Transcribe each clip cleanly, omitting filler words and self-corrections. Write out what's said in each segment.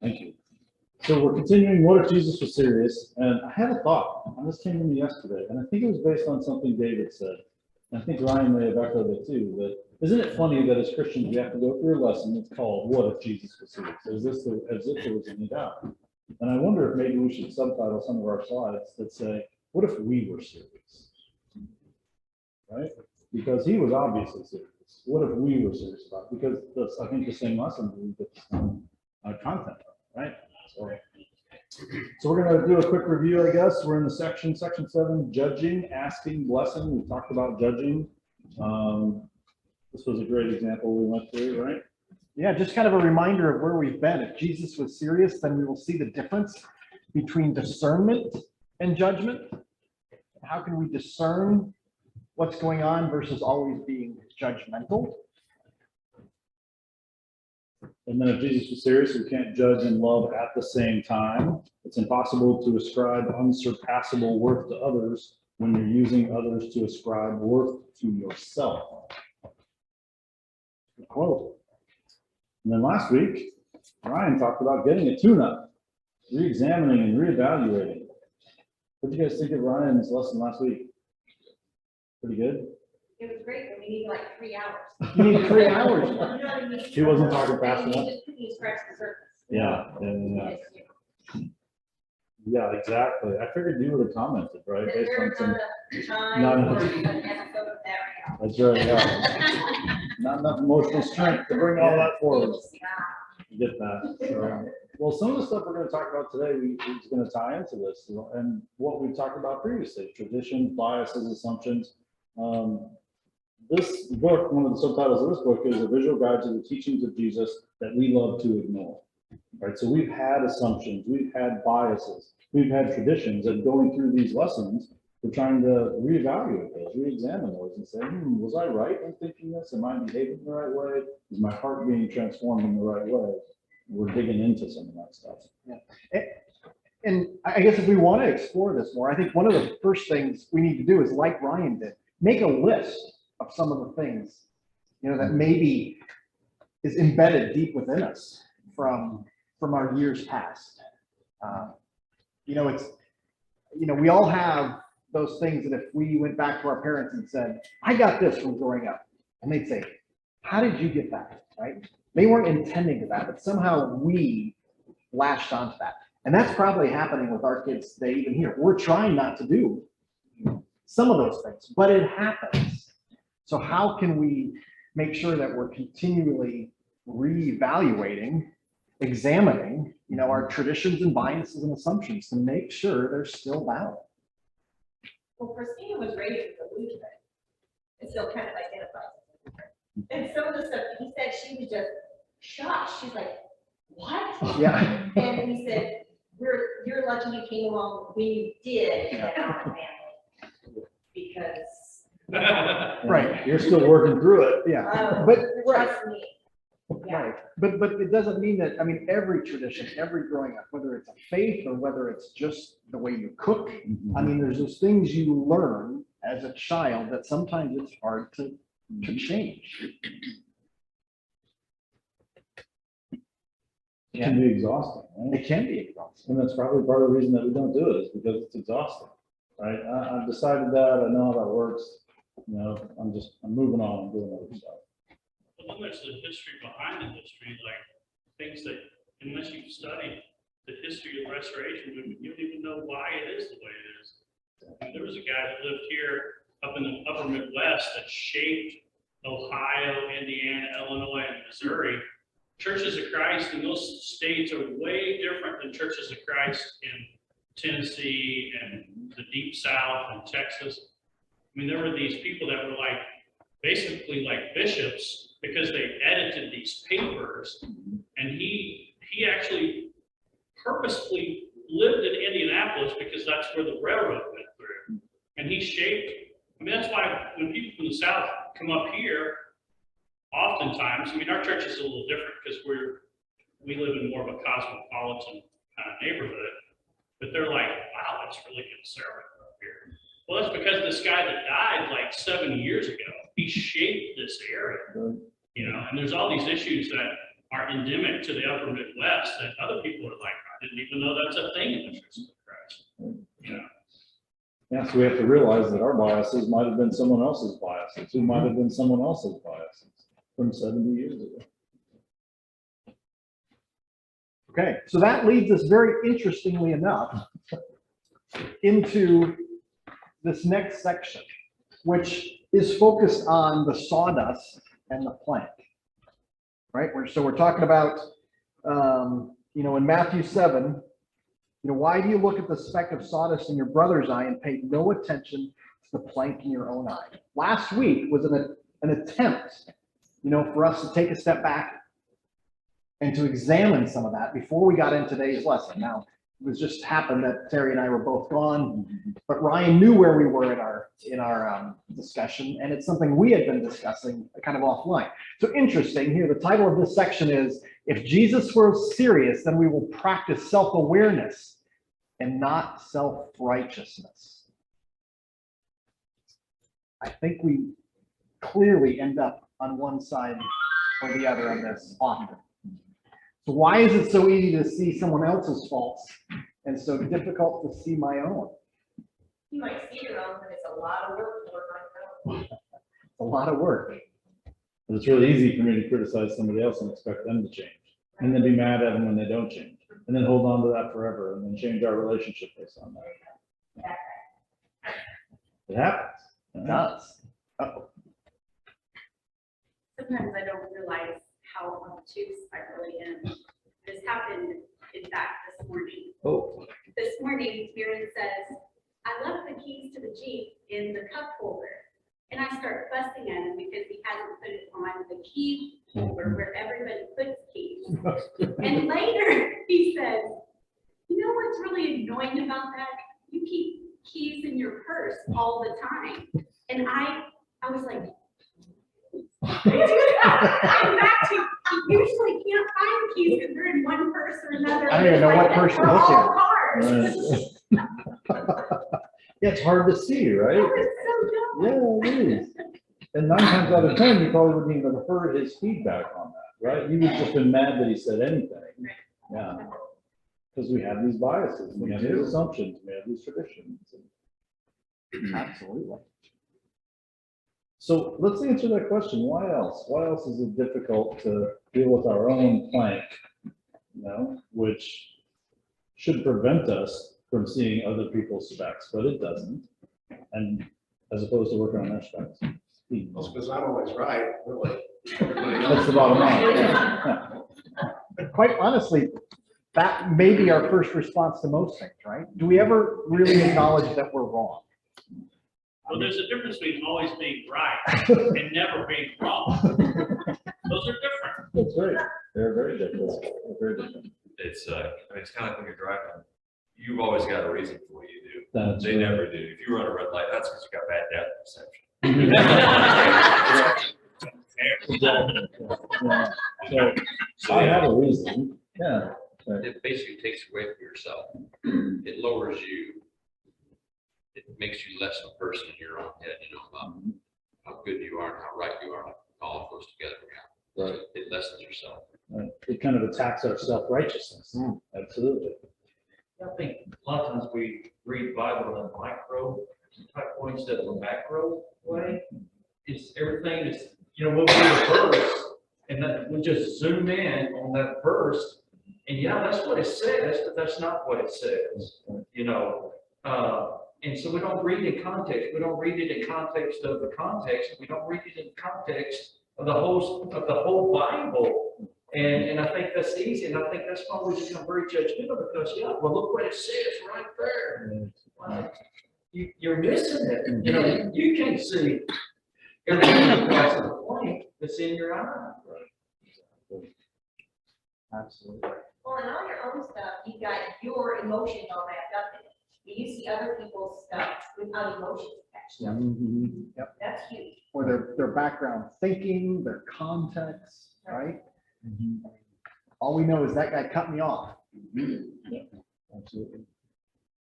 Thank you. So we're continuing, what if Jesus was serious? And I had a thought, and this came to me yesterday, and I think it was based on something David said. And I think Ryan may have echoed it too, but isn't it funny that as Christians, we have to go through a lesson that's called, what if Jesus was serious? As if there was any doubt. And I wonder if maybe we should subtitle some of our slides that say, what if we were serious? Right? Because he was obviously serious. What if we were serious about it? Because I think the same lesson we get the same content, right? So we're going to do a quick review, I guess. We're in the section 7, judging, asking, blessing. We talked about judging. This was a great example we went through, right? Yeah, just kind of a reminder of where we've been. If Jesus was serious, then we will see the difference between discernment and judgment. How can we discern what's going on versus always being judgmental? And then if Jesus was serious, we can't judge and love at the same time. It's impossible to ascribe unsurpassable worth to others when you're using others to ascribe worth to yourself. Good quote. And then last week, Ryan talked about getting a tune-up, re-examining and reevaluating. What did you guys think of Ryan's lesson last week? Pretty good? It was great, but we need like 3 hours. You need 3 hours. You know what I mean? He wasn't talking fast enough. You scratch the surface. Yeah. Yeah, exactly. I figured you would have commented, right? Based on There's some. not Not a enough. time or an episode of that right now. That's right, yeah. Not enough emotional strength to bring all that forward. Get that. So, well, some of the stuff we're going to talk about today is going to tie into this and what we've talked about previously: traditions, biases, assumptions. This book, one of the subtitles of this book, is a visual guide to the teachings of Jesus that we love to ignore. Right. So we've had assumptions, we've had biases, we've had traditions, and going through these lessons, we're trying to reevaluate those, re-examine those, and say, was I right in thinking this? Am I behaving the right way? Is my heart being transformed in the right way? We're digging into some of that stuff. Yeah. And I guess if we want to explore this more, I think one of the first things we need to do is, like Ryan did, make a list of some of the things, that maybe is embedded deep within us from our years past. We all have those things that if we went back to our parents and said, I got this from growing up, and they'd say, how did you get that, right? They weren't intending to that, but somehow we latched onto that. And that's probably happening with our kids today, even here. We're trying not to do some of those things, but it happens. So how can we make sure that we're continually reevaluating, examining, our traditions and biases and assumptions to make sure they're still valid? Well, Christina was raised as a Lutheran, and still kind of identifies as a Lutheran. And some of the stuff he said, she was just shocked. She's like, what? Yeah. And we said, you're lucky you came along when you did in our family, because Right. You're still working through it. Yeah. But trust me. Yeah. right. But it doesn't mean that, every tradition, every growing up, whether it's a faith or whether it's just the way you cook, there's those things you learn as a child that sometimes it's hard to change. It can be exhausting, right? It can be exhausting. And that's probably part of the reason that we don't do it, is because it's exhausting, right? I've decided that, I know how that works. I'm moving on and doing other stuff. But then there's the history behind the history, like things that, unless you've studied the history of restoration, you don't even know why it is the way it is. And there was a guy that lived here up in the upper Midwest that shaped Ohio, Indiana, Illinois, and Missouri. Churches of Christ in those states are way different than Churches of Christ in Tennessee and the Deep South and Texas. There were these people that were basically like bishops, because they edited these papers, and he actually purposefully lived in Indianapolis because that's where the railroad went through. And he shaped, that's why when people from the South come up here, oftentimes, our church is a little different because we live in more of a cosmopolitan kind of neighborhood, but they're like, wow, that's really conservative up here. Well, that's because this guy that died 7 years ago, he shaped this area, and there's all these issues that are endemic to the upper Midwest that other people didn't even know that's a thing in the Church of Christ. Yeah. Yeah, so we have to realize that our biases might have been someone else's biases, who might have been someone else's biases from 70 years ago. Okay, so that leads us very interestingly enough into this next section, which is focused on the sawdust and the plank, right? So we're talking about, in Matthew 7, why do you look at the speck of sawdust in your brother's eye and pay no attention to the plank in your own eye? Last week was an attempt, for us to take a step back and to examine some of that before we got into today's lesson. Now, it was just happened that Terry and I were both gone, but Ryan knew where we were in our discussion, and it's something we had been discussing kind of offline. So interesting here, the title of this section is, if Jesus were serious, then we will practice self-awareness and not self-righteousness. I think we clearly end up on one side or the other on this often. So why is it so easy to see someone else's faults and so difficult to see my own? You might see your own, but it's a lot of work to work on your own. A lot of work. But it's really easy for me to criticize somebody else and expect them to change, and then be mad at them when they don't change, and then hold on to that forever, and then change our relationship based on that. It happens. It does. Uh-oh. Sometimes I don't realize how obtuse I really am. This happened, in fact, this morning. Oh, This morning, Spirit says, I left the keys to the Jeep in the cup holder. And I start fussing at him because he hasn't put it on the key holder where everybody puts keys. And later, he says, you know what's really annoying about that? You keep keys in your purse all the time. And I was like, I do that. I'm back to, you usually can't find keys because they're in one purse or another. I don't even know what purse to They're look all at. cars. yeah, it's hard to see, right? That was so dumb. Yeah, it is. And 9 times out of 10, you probably wouldn't even have heard his feedback on that, right? You would just been mad that he said anything. Yeah. Because we have these biases, we have these assumptions, we have these traditions. Absolutely. So let's answer that question. Why else? Why else is it difficult to deal with our own plank, which should prevent us from seeing other people's specks, but it doesn't. And as opposed to working on our specks. Well, because I'm always right, really. That's the bottom line. Yeah. Quite honestly, that may be our first response to most things, right? Do we ever really acknowledge that we're wrong? Well, there's a difference between always being right and never being wrong. Those are different. That's right. They're very different. They're very different. It's it's kind of like when you're driving, you've always got a reason for what you do. That's They right. never do. If you run a red light, that's because you got bad depth perception. Yeah. So I have a reason. Yeah. Right. It basically takes away from yourself. It lowers you. It makes you less of a person in your own head, about how good you are and how right you are. All goes together. Right. It lessens yourself. Right. It kind of attacks our self-righteousness. Absolutely. I think a lot of times we read Bible in a micro type way instead of a macro way. It's everything is, we'll read a verse and then we'll just zoom in on that verse. And that's what it says, but that's not what it says, and so we don't read in context. We don't read it in context of the context. We don't read it in context of the whole Bible. And I think that's easy. And I think that's why we become very judgmental because, look what it says right there. Wow. You're missing it. You can't see everything across the point that's in your eye. Absolutely. Well, and all your own stuff, you got your emotions all wrapped up in it. You see other people's stuff without emotions attached to it. Yep. That's huge. Or their background thinking, their context, right? All we know is that guy cut me off. Absolutely.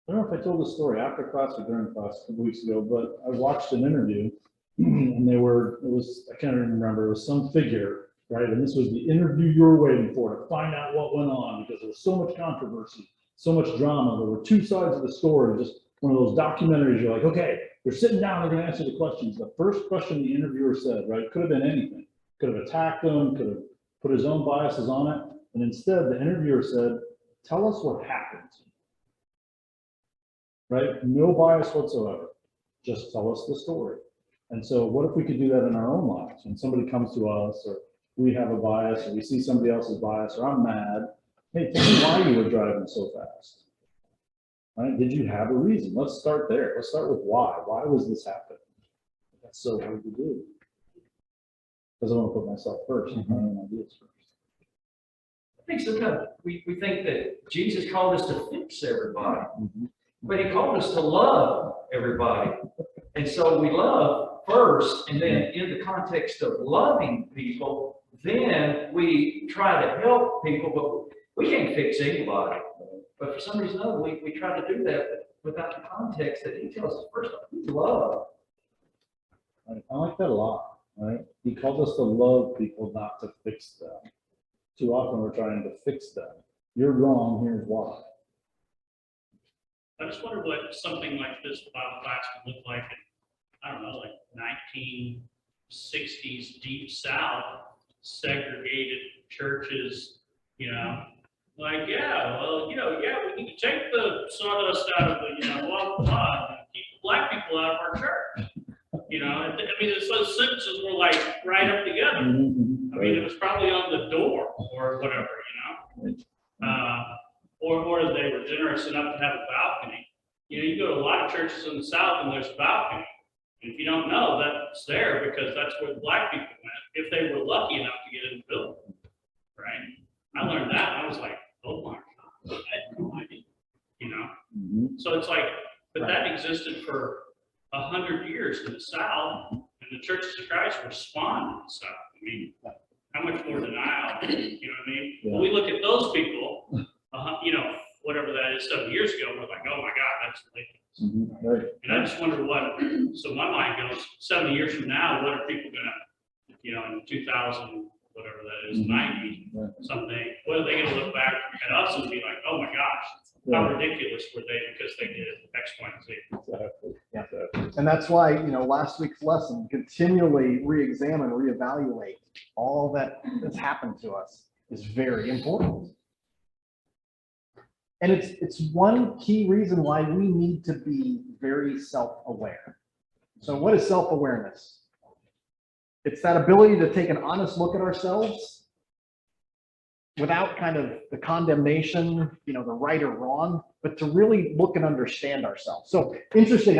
I don't know if I told this story after class or during class a couple weeks ago, but I watched an interview and I can't even remember, it was some figure, right? And this was the interview you were waiting for to find out what went on because there was so much controversy so much drama. There were two sides of the story, just one of those documentaries. You're like, okay, they're sitting down, they're gonna answer the questions. The first question the interviewer said, right, could have been anything. Could have attacked them, could have put his own biases on it. And instead, the interviewer said, tell us what happened. Right? No bias whatsoever. Just tell us the story. And so what if we could do that in our own lives? When somebody comes to us, or we have a bias, or we see somebody else's bias, or I'm mad, hey, tell me why you were driving so fast. Right? Did you have a reason? Let's start there. Let's start with why. Why was this happening? That's so hard to do. Because I want to put myself first and my own ideas first. I think sometimes we think that Jesus called us to fix everybody, but he called us to love everybody. And so we love first, and then in the context of loving people, then we try to help people, but we can't fix anybody. But for some reason, we try to do that without the context that he tells us first, we love. I like that a lot, right? He called us to love people, not to fix them. Too often we're trying to fix them. You're wrong, here's why. I just wonder what something like this Bible class would look like in, I don't know, like 1960s Deep South, segregated churches, you know, like, yeah, well, you know, yeah, we need to take the sawdust out of the, you know, blah, blah, blah, and keep black people out of our church. You know, I mean, it's those sentences were like right up together. I mean, it was probably on the door or whatever, you know. Or they were generous enough to have a balcony. You know, you go to a lot of churches in the South and there's a balcony. And if you don't know, that's there because that's where the black people went, if they were lucky enough to get in the building, right? I learned that and I was like, oh my God, I had no idea, you know? So it's like, but that existed for 100 years in the South, and the churches of Christ were spawned in the South. I mean, how much more denial, you know what I mean? Yeah. When we look at those people, you know, whatever that is, 7 years ago, we're like, oh my God, that's ridiculous. Right. And I just wonder what, so my mind goes, 70 years from now, what are people gonna, you know, in 2000, whatever that is, 90, something, what are they gonna look back at us and be like, oh my gosh, how ridiculous were they because they did X, Y, and Z. Exactly. Yeah. And that's why, you know, last week's lesson, continually re-examine, reevaluate all that has happened to us is very important. And it's one key reason why we need to be very self-aware. So what is self-awareness? It's that ability to take an honest look at ourselves without kind of the condemnation, you know, the right or wrong, but to really look and understand ourselves. So interesting,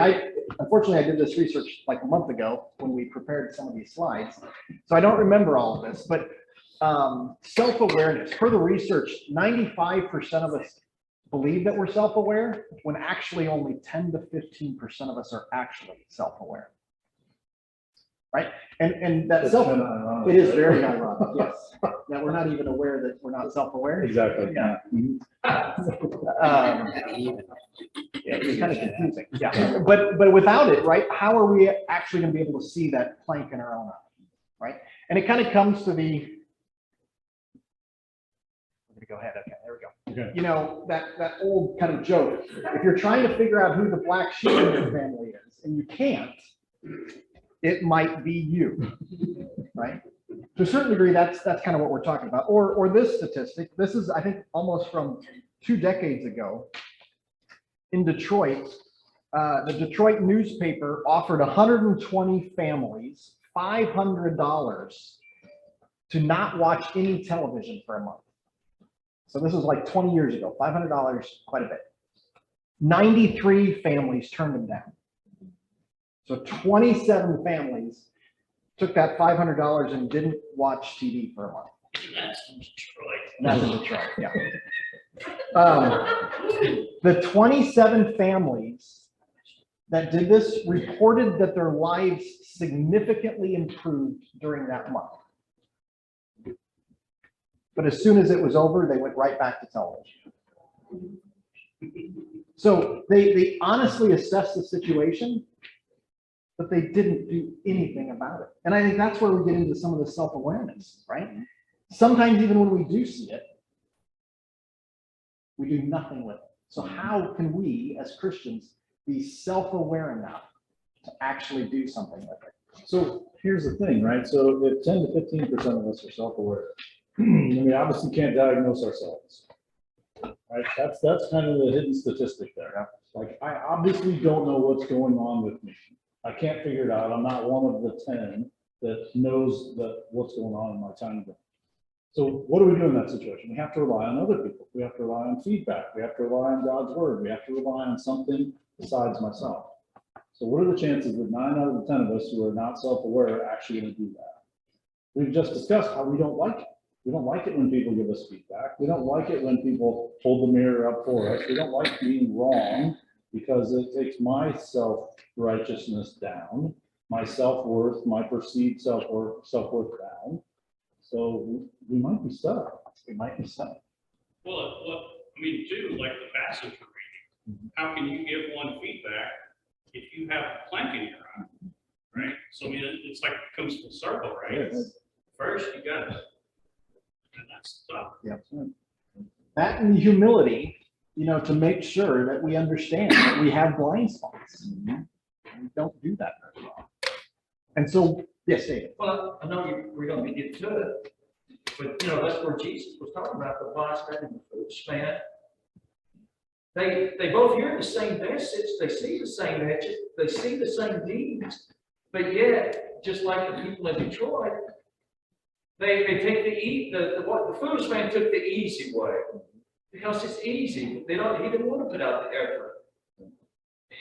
unfortunately I did this research like a month ago when we prepared some of these slides. So I don't remember all of this, but self-awareness, per the research, 95% of us believe that we're self-aware when actually only 10 to 15% of us are actually self-aware. Right? And that it is very ironic, yes, that we're not even aware that we're not self-aware. Exactly. Yeah. Yeah, it's kind of confusing. Yeah, but without it, right? How are we actually going to be able to see that plank in our own eye, right? And it kind of comes to the. We're going to go ahead. Okay, there we go. Okay. You know that old kind of joke. If you're trying to figure out who the black sheep in your family is, and you can't. It might be you, right? To a certain degree, that's kind of what we're talking about. Or this statistic, this is, I think, almost from 2 decades ago. In Detroit, the Detroit newspaper offered 120 families $500 to not watch any television for a month. So this was like 20 years ago, $500, quite a bit. 93 families turned them down. So 27 families took that $500 and didn't watch TV for a month. That's in Detroit. And that's in Detroit, yeah. The 27 families that did this reported that their lives significantly improved during that month. But as soon as it was over, they went right back to television. So they honestly assessed the situation, but they didn't do anything about it. And I think that's where we get into some of the self-awareness, right? Sometimes even when we do see it, we do nothing with it. So how can we, as Christians, be self-aware enough to actually do something with it? So here's the thing, right? So if 10 to 15% of us are self-aware, and we obviously can't diagnose ourselves. Right? That's kind of the hidden statistic there. Like, I obviously don't know what's going on with me. I can't figure it out. I'm not one of the 10 that knows what's going on in my tiny brain. So what do we do in that situation? We have to rely on other people. We have to rely on feedback. We have to rely on God's word. We have to rely on something besides myself. So what are the chances that 9 out of the 10 of us who are not self-aware are actually going to do that? We've just discussed how we don't like it. We don't like it when people give us feedback. We don't like it when people hold the mirror up for us. We don't like being wrong because it takes my self-righteousness down, my self-worth, my perceived self-worth down. So we might be stuck. We might be stuck. Well, too, like the passage we're reading, how can you give one feedback if you have a plank in your eye, right? So, it's like it comes full circle, right? Yes. First, you got to, and that's tough. Yep. That and humility, to make sure that we understand that we have blind spots. We don't do that very well. And so, yes, David. Well, I know we're going to get to it, but that's where Jesus was talking about the wise man and the foolish man. They both hear the same message, they see the same message, they see the same deeds, but yet, just like the people in Detroit, they take the foolish man took the easy way because it's easy. He didn't want to put out the effort.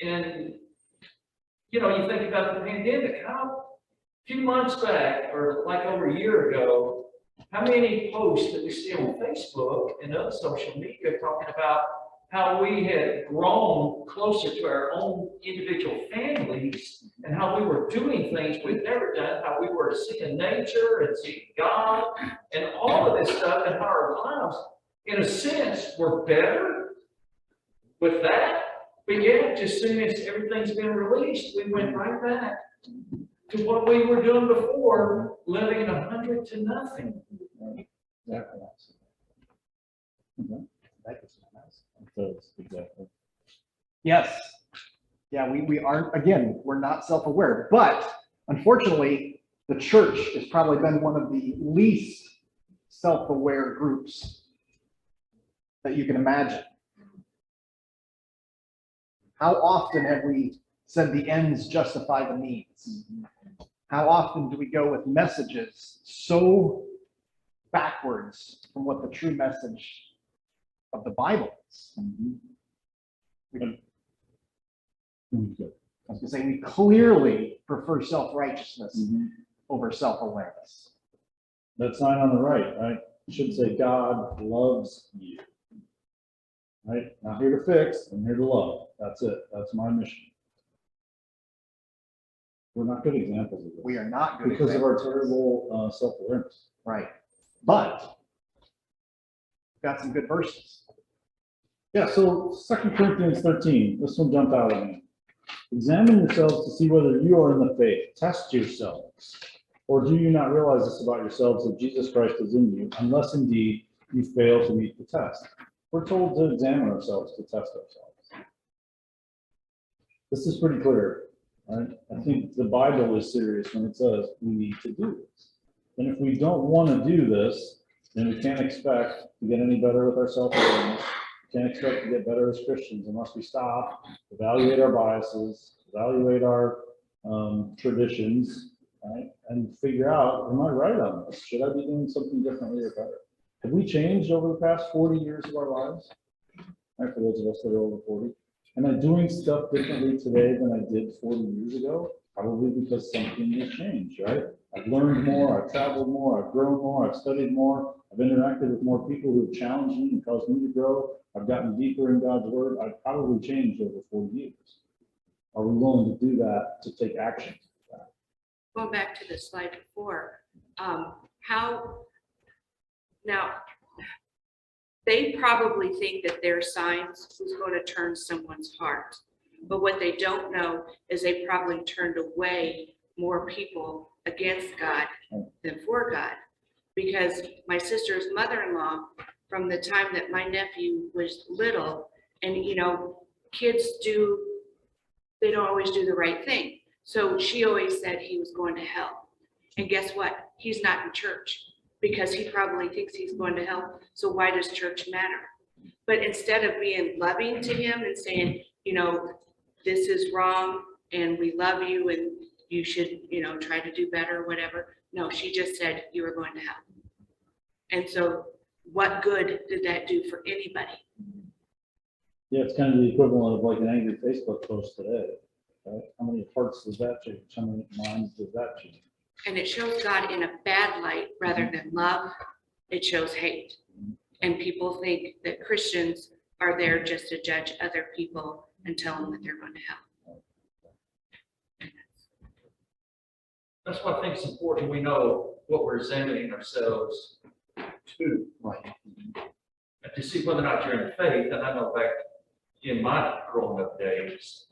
And you think about the pandemic, how a few months back, or like over a year ago, how many posts that we see on Facebook and other social media talking about how we had grown closer to our own individual families and how we were doing things we've never done, how we were seeing nature and seeing God and all of this stuff, and how our lives, in a sense, were better with that. But yet, just as soon as everything's been released, we went right back to what we were doing before, living 100 to nothing. Exactly. Yes. Yeah, we aren't, again, we're not self-aware, but unfortunately, the church has probably been one of the least self-aware groups that you can imagine. How often have we said the ends justify the means? How often do we go with messages so backwards from what the true message of the Bible is? I was going to say, we clearly prefer self-righteousness over self-awareness. That sign on the right, it should say God loves you. Right? Not here to fix, I'm here to love. That's it. That's my mission. We're not good examples of this. We are not good because of our examples. terrible self-awareness. Right. But got some good verses. Yeah, so 2 Corinthians 13, this one jumped out at me. Examine yourselves to see whether you are in the faith. Test yourselves. Or do you not realize this about yourselves, that Jesus Christ is in you, unless indeed you fail to meet the test? We're told to examine ourselves, to test ourselves. This is pretty clear, right? I think the Bible is serious when it says we need to do this. And if we don't want to do this, then we can't expect to get any better with our self-awareness. We can't expect to get better as Christians unless we stop, evaluate our biases, evaluate our traditions, right? And figure out, am I right on this? Should I be doing something differently or better? Have we changed over the past 40 years of our lives? Right, for those of us that are over 40. Am I doing stuff differently today than I did 40 years ago? Probably because something has changed, right? I've learned more, I've traveled more, I've grown more, I've studied more, I've interacted with more people who have challenged me and caused me to grow. I've gotten deeper in God's word. I've probably changed over 40 years. Are we willing to do that, to take action? Going back to the slide before, now, they probably think that their signs is going to turn someone's heart. But what they don't know is they probably turned away more people against God than for God. Because my sister's mother-in-law, from the time that my nephew was little, And, kids they don't always do the right thing. So she always said he was going to hell. And guess what? He's not in church because he probably thinks he's going to hell. So why does church matter? But instead of being loving to him and saying, this is wrong and we love you and you should, try to do better or whatever. No, she just said you were going to hell. And so what good did that do for anybody? Yeah, it's kind of the equivalent of like an angry Facebook post today, right? How many hearts does that change? How many minds does that change? And it shows God in a bad light rather than love. It shows hate. And people think that Christians are there just to judge other people and tell them that they're going to hell. That's why I think it's important we know what we're examining ourselves to. Right. And to see whether or not you're in faith, and I know back in my growing up days,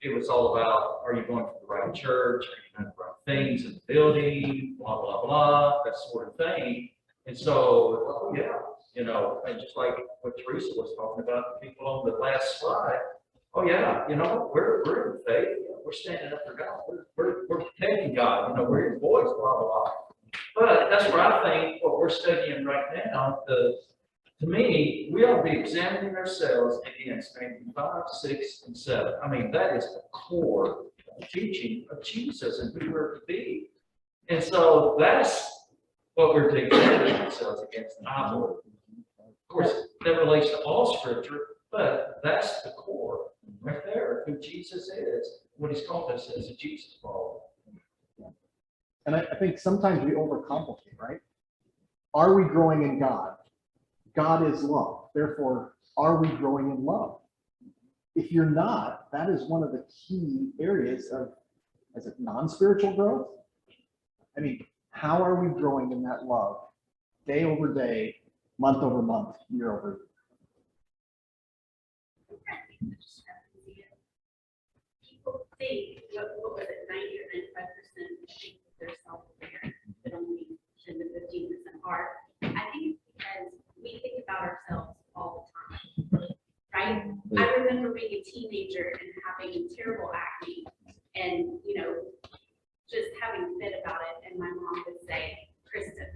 it was all about, are you going to the right church? Are you doing the right things in the building? Blah, blah, blah, that sort of thing. And so, oh yeah, and just like what Teresa was talking about, the people on the last slide, oh yeah, we're in faith, we're standing up for God, we're protecting God, we're His boys, blah, blah, blah. But that's where I think what we're studying right now, to me, we ought to be examining ourselves against maybe 5, 6, and 7. I mean, that is the core teaching of Jesus and who we're to be. And so that's what we're to examine ourselves against, I believe. Of course, that relates to all scripture, but that's the core right there, who Jesus is, what He's called us as a Jesus follower. And I think sometimes we overcomplicate, right? Are we growing in God? God is love. Therefore, are we growing in love? If you're not, that is one of the key areas of, is it non-spiritual growth? I mean, how are we growing in that love day over day, month over month, year over year? People think, what was it, 90 or 95% think that they're self-aware, but only 10 to 15% are. I think it's because we think about ourselves all the time, right? I remember being a teenager and having terrible acne and, just having fit about it. And my mom would say, Kristen,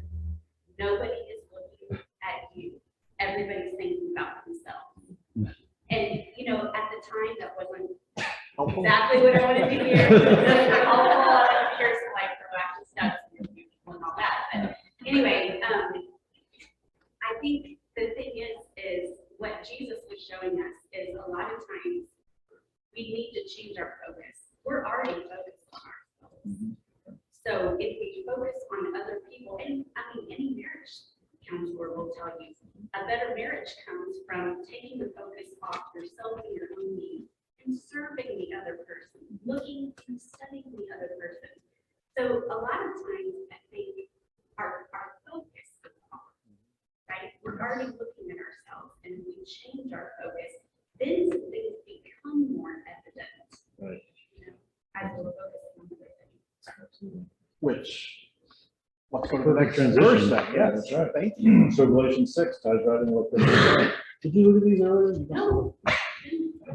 nobody is looking at you. Everybody's thinking about themselves. And, at the time, that wasn't exactly what I wanted to hear. Here's like the wacky stuff and all that. But anyway, I think the thing is what Jesus was showing us is a lot of times we need to change our focus. We're already focused on ourselves. So if we focus on other people, and any marriage counselor will tell you, a better marriage comes from taking the focus off yourself and your own needs and serving the other person, looking and studying the other person. So a lot of times I think our focus is off, right? We're already looking at ourselves, and if we change our focus, then things become more evident. Right. As we're focusing on other things. Which, let's go to the Perfect next transition. verse then. Yeah, Yes, that's right. thank you. So Galatians 6 ties right into what this is. Did you look at these earlier? No.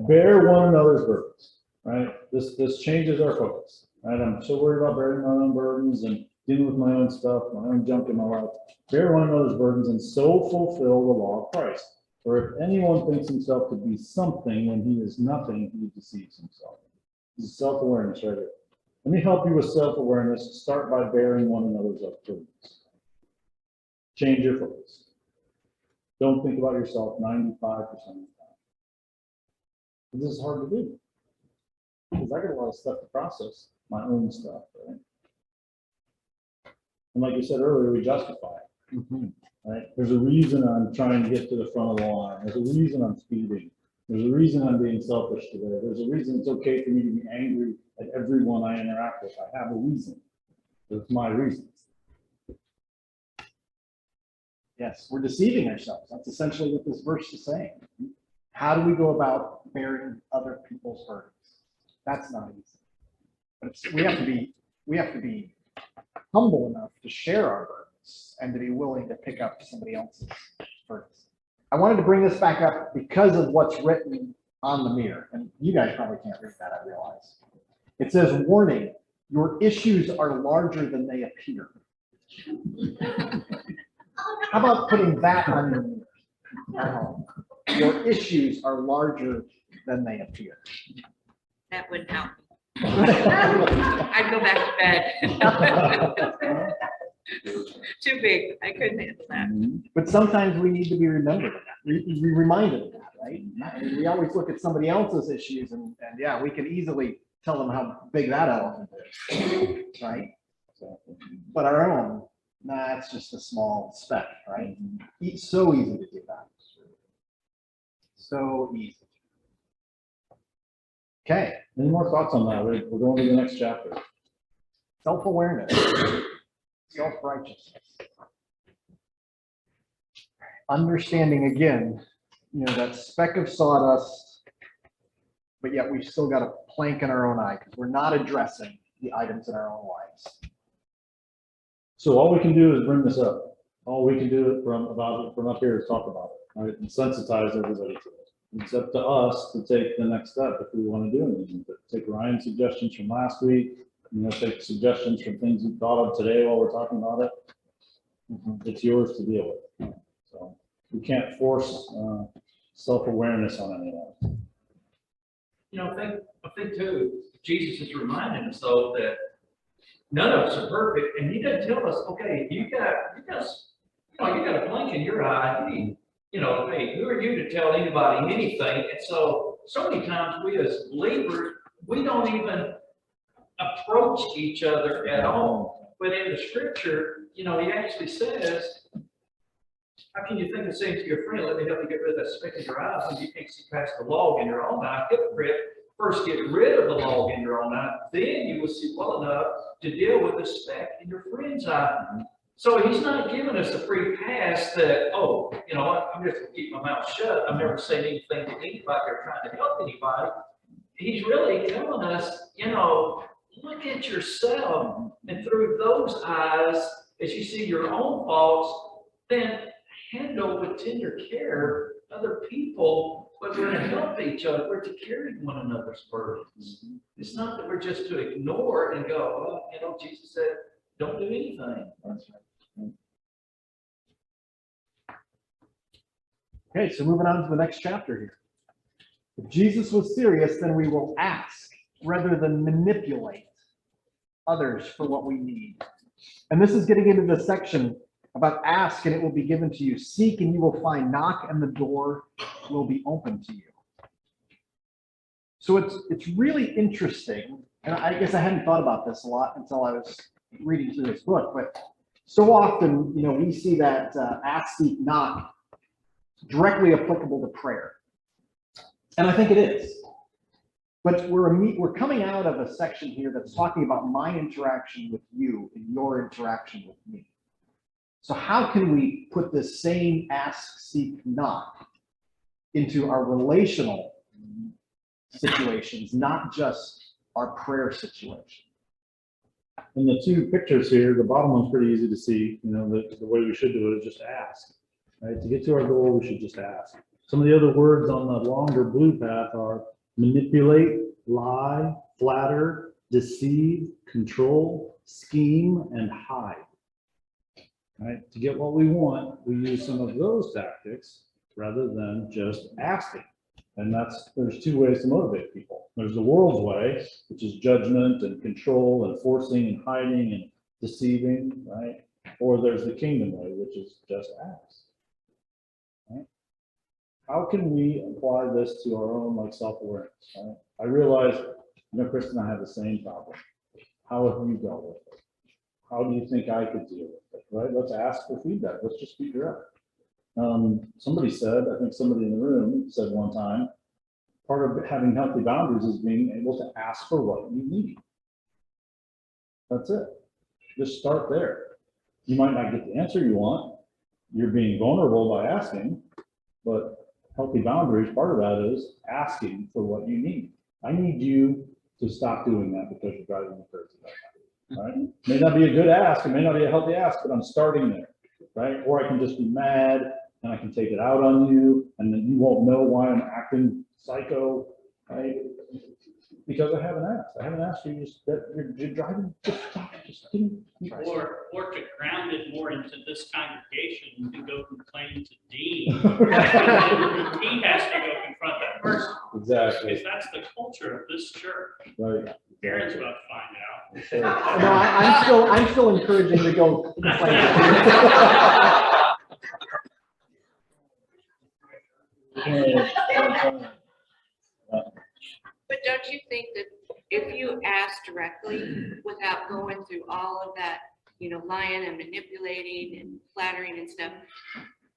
Bear one another's burdens, right? This changes our focus, right? I'm so worried about bearing my own burdens and dealing with my own stuff, my own junk in my life. Bear one another's burdens and so fulfill the law of Christ. For if anyone thinks himself to be something when he is nothing, he deceives himself. This is self-awareness right here. Let me help you with self-awareness. Start by bearing one another's burdens. Change your focus. Don't think about yourself 95% of the time. This is hard to do because I got a lot of stuff to process, my own stuff, right? And like you said earlier, we justify it, right? There's a reason I'm trying to get to the front of the line. There's a reason I'm speeding. There's a reason I'm being selfish today. There's a reason it's okay for me to be angry at everyone I interact with. I have a reason. It's my reasons. Yes, we're deceiving ourselves. That's essentially what this verse is saying. How do we go about bearing other people's burdens? That's not easy. But we have to be humble enough to share our burdens and to be willing to pick up somebody else's burdens. I wanted to bring this back up because of what's written on the mirror, and you guys probably can't read that, I realize. It says, warning, your issues are larger than they appear. How about putting that on your mirror at home? Your issues are larger than they appear. That wouldn't help. I'd go back to bed. Too big. I couldn't handle that. But sometimes we need to be remembered of that, be reminded of that, right? I mean, we always look at somebody else's issues and yeah, we can easily tell them how big that elephant is, right? But our own, nah, it's just a small speck, right? It's so easy to do that. So easy. Okay, Any more thoughts on that? We're going to the next chapter. self-awareness, self-righteousness. Understanding again, that speck of sawdust, but yet we've still got a plank in our own eye because we're not addressing the items in our own lives. So all we can do is bring this up. All we can do from up here is talk about it, right? And sensitize everybody to it. It's up to us to take the next step if we want to do anything. But take Ryan's suggestions from last week, take suggestions from things you thought of today while we're talking about it. It's yours to deal with. So we can't force self-awareness on anyone. I think too, Jesus is reminding us though that none of us are perfect, and he doesn't tell us, okay, you got a plank in your eye. Hey, who are you to tell anybody anything? And so many times we as believers, we don't even approach each other at all. But in the scripture, he actually says, how can you think of saying to your friend, let me help you get rid of that speck in your eye when you can't see past the log in your own eye? Hypocrite, first get rid of the log in your own eye, then you will see well enough to deal with the speck in your friend's eye. So he's not giving us a free pass that, oh, I'm just gonna keep my mouth shut. I'm never saying anything to anybody or trying to help anybody. He's really telling us, look at yourself, and through those eyes, as you see your own faults, then handle with tender care other people, but we're to help each other. We're to carry one another's burdens. It's not that we're just to ignore it and go, well, Jesus said, don't do anything. That's right. Okay, so moving on to the next chapter here. If Jesus was serious, then we will ask rather than manipulate others for what we need. And this is getting into the section about ask and it will be given to you. Seek and you will find. Knock and the door will be open to you. So it's really interesting. And I guess I hadn't thought about this a lot until I was reading through this book, but so often, we see that ask, seek, knock directly applicable to prayer. And I think it is. But we're coming out of a section here that's talking about my interaction with you and your interaction with me. So how can we put this same ask, seek, knock into our relational situations, not just our prayer situation? In the two pictures here, the bottom one's pretty easy to see. The way we should do it is just ask. Right? To get to our goal, we should just ask. Some of the other words on the longer blue path are manipulate, lie, flatter, deceive, control, scheme, and hide. Right? To get what we want, we use some of those tactics rather than just asking. And there's two ways to motivate people. There's the world's way, which is judgment and control and forcing and hiding and deceiving, right? Or there's the kingdom way, which is just ask. Right? How can we apply this to our own self-awareness? Right? I realize, Chris and I have the same problem. How have you dealt with it? How do you think I could deal with it? Right? Let's ask for feedback. Let's just be direct. Somebody said, I think somebody in the room said one time, part of having healthy boundaries is being able to ask for what you need. That's it. Just start there. You might not get the answer you want. You're being vulnerable by asking, but healthy boundaries, part of that is asking for what you need. I need you to stop doing that because you're driving me crazy right now. Right? May not be a good ask, it may not be a healthy ask, but I'm starting there. Right? Or I can just be mad and I can take it out on you, and then you won't know why I'm acting psycho, right? Because I haven't asked you, you're driving, just stop, just give me. Or to ground it more into this congregation, you can go complain to Dean. He has to go confront that person, Exactly, because that's the culture of this church. right. Aaron's about to find out. Sure. No, I'm still encouraging to go. But don't you think that if you ask directly without going through all of that, lying and manipulating and flattering and stuff,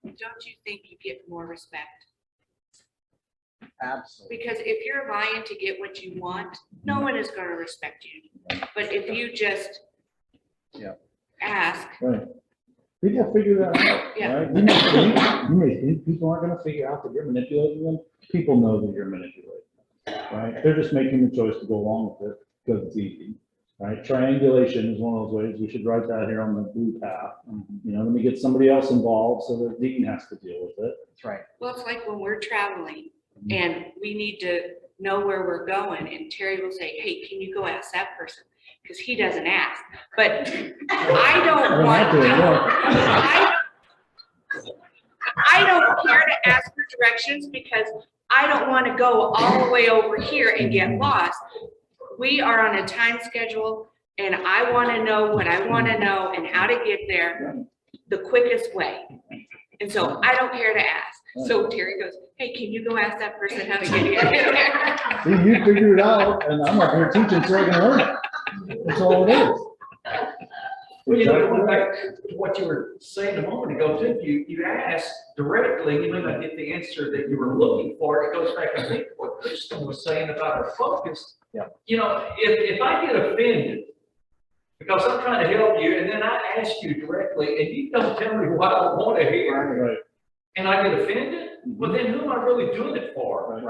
don't you think you get more respect? Absolutely. Because if you're lying to get what you want, no one is going to respect you. But if you just ask, Right. People figure that out, Yeah. right? You may think people aren't gonna figure out that you're manipulating them. People know that you're manipulating them, right? They're just making the choice to go along with it because it's easy, right? Triangulation is one of those ways. We should write that here on the blue path. Let me get somebody else involved so that Deacon has to deal with it. That's right. well, it's like when we're traveling and we need to know where we're going, and Terry will say, hey, can you go ask that person? Because he doesn't ask. But I don't want I don't care to ask for directions because I don't want to go all the way over here and get lost. We are on a time schedule and I want to know what I want to know and how to get there the quickest way. And so I don't care to ask. So Terry goes, hey, can you go ask that person how to get here? See, you figure it out, and I'm up here teaching so I can learn it. That's all it is. Well, going back to what you were saying a moment ago, too, you asked directly, you may not get the answer that you were looking for. It goes back, I think, what Kristen was saying about our focus. Yeah. If I get offended because I'm trying to help you, and then I ask you directly, and you don't tell me what I want to hear, Right. and I get offended, well, then who am I really doing it for?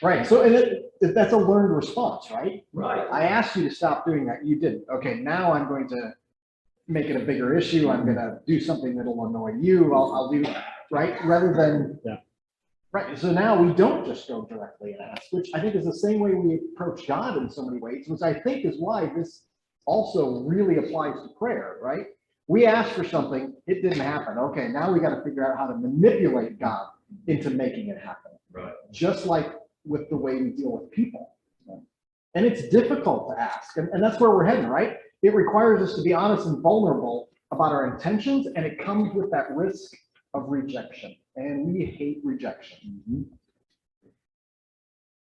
Right. So, and that's a learned response, right? Right. I asked you to stop doing that. You didn't. Okay, now I'm going to make it a bigger issue. I'm going to do something that'll annoy you. I'll do, right? Rather than, right. So now we don't just go directly and ask, which I think is the same way we approach God in so many ways, which I think is why this also really applies to prayer, right? We asked for something, it didn't happen. Okay, now we got to figure out how to manipulate God into making it happen. Right. Just like with the way we deal with people. And it's difficult to ask, and that's where we're heading, right? It requires us to be honest and vulnerable about our intentions, and it comes with that risk of rejection, and we hate rejection.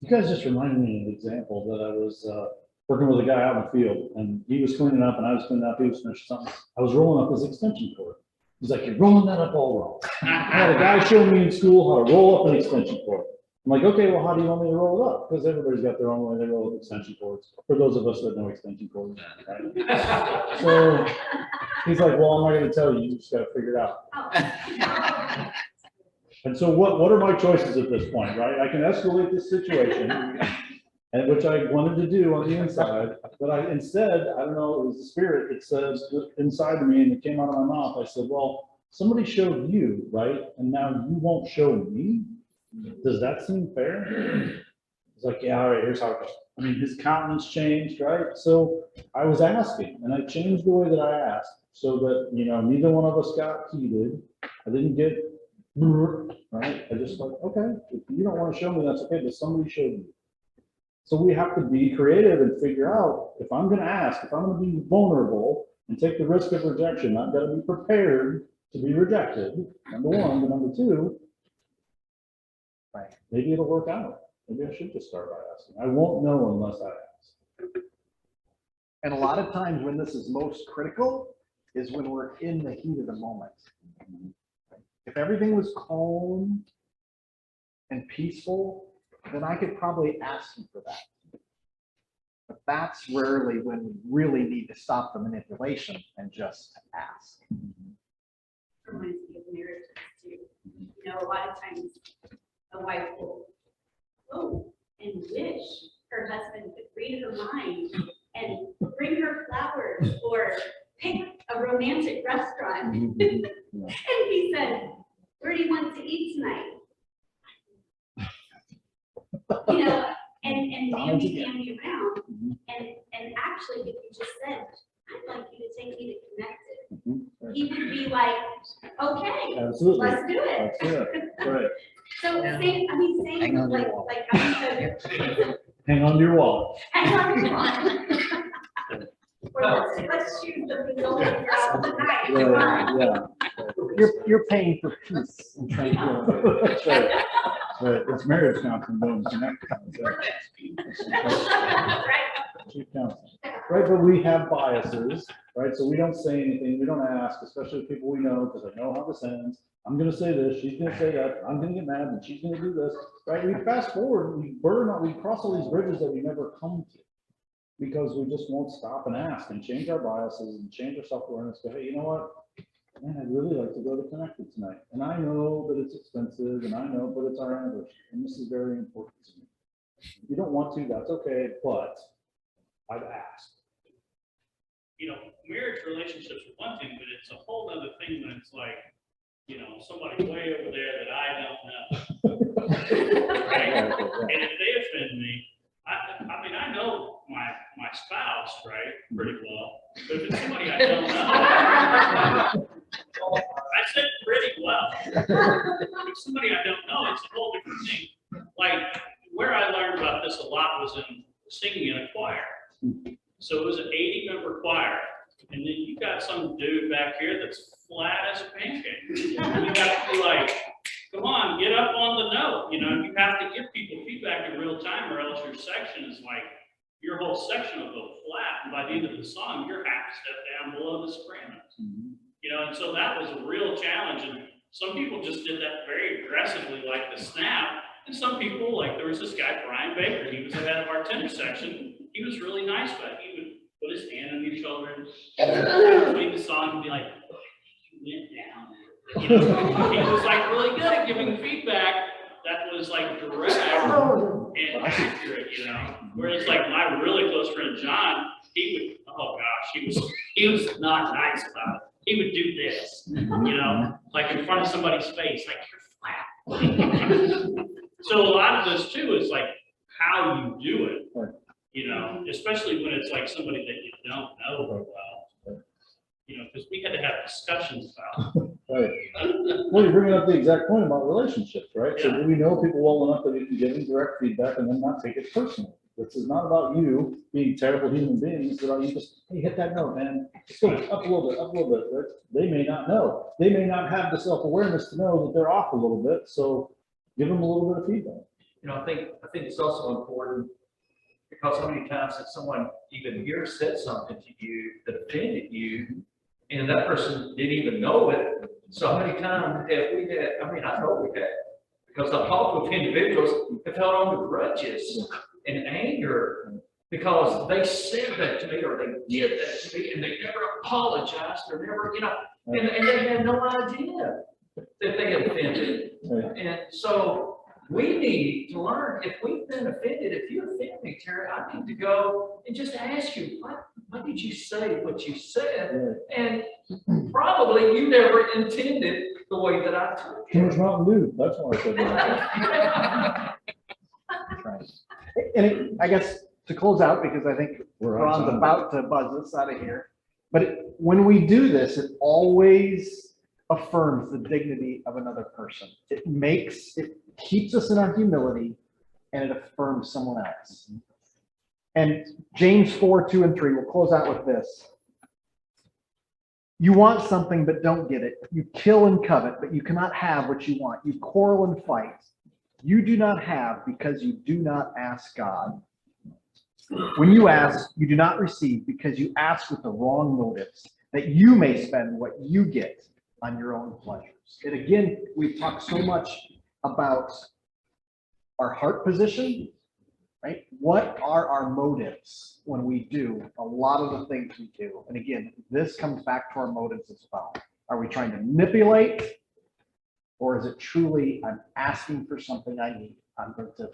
You guys just reminded me of an example that I was working with a guy out in the field, and he was cleaning up and I was cleaning up, he was finishing something. I was rolling up his extension cord. He's like, you're rolling that up all wrong. I had a guy show me in school how to roll up an extension cord. I'm like, okay, well, how do you want me to roll it up? Because everybody's got their own way they roll up extension cords. For those of us that know extension cords, right? So he's like, well, I'm not going to tell you. You just got to figure it out. And so what are my choices at this point, right? I can escalate this situation, and which I wanted to do on the inside, but I don't know, it was the spirit that says inside of me, and it came out of my mouth. I said, well, somebody showed you, right? And now you won't show me. Does that seem fair? It's like, yeah, all right, here's how it goes. I mean, his countenance changed, right? So I was asking, and I changed the way that I asked so that, neither one of us got heated. I didn't get, right? I just like, okay, if you don't want to show me, that's okay, but somebody showed you. So we have to be creative and figure out, if I'm going to ask, if I'm going to be vulnerable and take the risk of rejection, I've got to be prepared to be rejected, number one, but number two, right, maybe it'll work out. Maybe I should just start by asking. I won't know unless I ask. And a lot of times when this is most critical is when we're in the heat of the moment. If everything was calm and peaceful, then I could probably ask him for that. But that's rarely when we really need to stop the manipulation and just ask. Reminds me of marriages too. A lot of times a wife will, and wish her husband could read her mind and bring her flowers or pick a romantic restaurant. And he said, where do you want to eat tonight? You know, and family around, and actually, if you just said, I'd like you to take me to Connected, he would be like, okay, Absolutely. let's do it. That's it. Right. So same, I mean, same, Hang on to your like, wall. like, I said, Hang on to your wallet. hang on your wall. Or let's shoot the result of the night. Right, yeah. You're paying for peace and tranquility. That's right. Right. It's marriage counseling, don't connect. Chief counseling. Right, but we have biases, right? So we don't say anything, we don't ask, especially with people we know, because I know how this ends. I'm gonna say this, she's gonna say that, I'm gonna get mad, and she's gonna do this, right? We fast forward, we cross all these bridges that we never come to. Because we just won't stop and ask and change our biases and change our self-awareness. Go, hey, you know what? Man, I'd really like to go to Connected tonight. And I know that it's expensive and I know, but it's our anniversary. And this is very important to me. If you don't want to, that's okay, but I've asked. You know, marriage relationships are one thing, but it's a whole other thing when it's like, you know, somebody way over there that I don't know. Right? And if they offend me, I mean, I know my spouse, right, pretty well, but if it's somebody I don't know, I said pretty well. If somebody I don't know, it's a whole different thing. Like, where I learned about this a lot was in singing in a choir. So it was an 80-member choir, and then you got some dude back here that's flat as a pancake. And you got to be like, come on, get up on the note. You know, you have to give people feedback in real time, or else your section is like, your whole section will go flat. And by the end of the song, you're half a step down below the sopranos. You know, and so that was a real challenge. And some people just did that very aggressively, like the snap. And some people, like there was this guy, Brian Baker, he was the head of our tenor section. He was really nice, but he would put his hand on your shoulder and between the song and be like, you went down. You know, he was like really good at giving feedback that was like direct and accurate, you know. Whereas like my really close friend John, he would, oh gosh, he was not nice about it. He would do this, you know, like in front of somebody's face, like you're flat. So a lot of this too is like how you do it, you know, especially when it's like somebody that you don't know very well. You know, because we had to have discussions about. Right. Well, you're bringing up the exact point about relationships, right? So do we know people well enough that we can give them direct feedback and then not take it personally? This is not about you being terrible human beings. It's about you just, hey, hit that note, man. Just go up a little bit. Right? They may not know. They may not have the self-awareness to know that they're off a little bit. So give them a little bit of feedback. You know, I think it's also important because how many times that someone even here said something to you that offended you, and that person didn't even know it. So how many times have we had, I mean, I know we had, because I've talked with individuals that held on to grudges and anger because they said that to me or they did that to me and they never apologized or never, you know, and they had no idea that they had offended. And so we need to learn, if we've been offended, if you offend me, Terry, I need to go and just ask you, why did you say what you said? And probably you never intended the way that I took Too it. much Mountain Dew. That's why I said that. And I guess to close out, because I think We're on Ron's time. about to buzz us out of here. But when we do this, it always affirms the dignity of another person. It keeps us in our humility and it affirms someone else. And James 4:2-3, we'll close out with this. You want something, but don't get it. You kill and covet, but you cannot have what you want. You quarrel and fight. You do not have because you do not ask God. When you ask, you do not receive because you ask with the wrong motives, that you may spend what you get on your own pleasures. And again, we've talked so much about our heart position, right? What are our motives when we do a lot of the things we do? And again, this comes back to our motives as well. Are we trying to manipulate? Or is it truly, I'm asking for something I need? I'm going to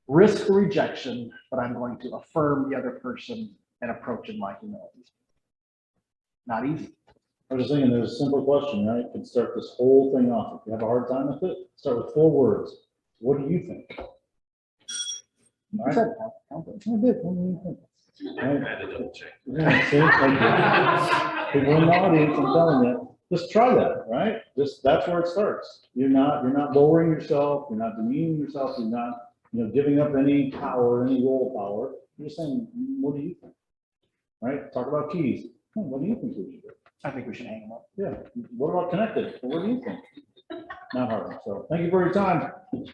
risk rejection, but I'm going to affirm the other person and approach in my humility. Not easy. I was just thinking, there's a simple question, right? Could start this whole thing off. If you have a hard time with it, start with 4 words. What do you think? All right. I did. What do you think? I Right. had to double check. Yeah, see, like, people in the audience, I'm telling you, just try that, right? Just, that's where it starts. You're not lowering yourself, you're not demeaning yourself, you're not, giving up any power, any role power. You're just saying, what do you think? Right? Talk about keys. Hmm, what do you think we should do? I think we should hang them up. Yeah. What about connected? What do you think? Not hard. So thank you for your time.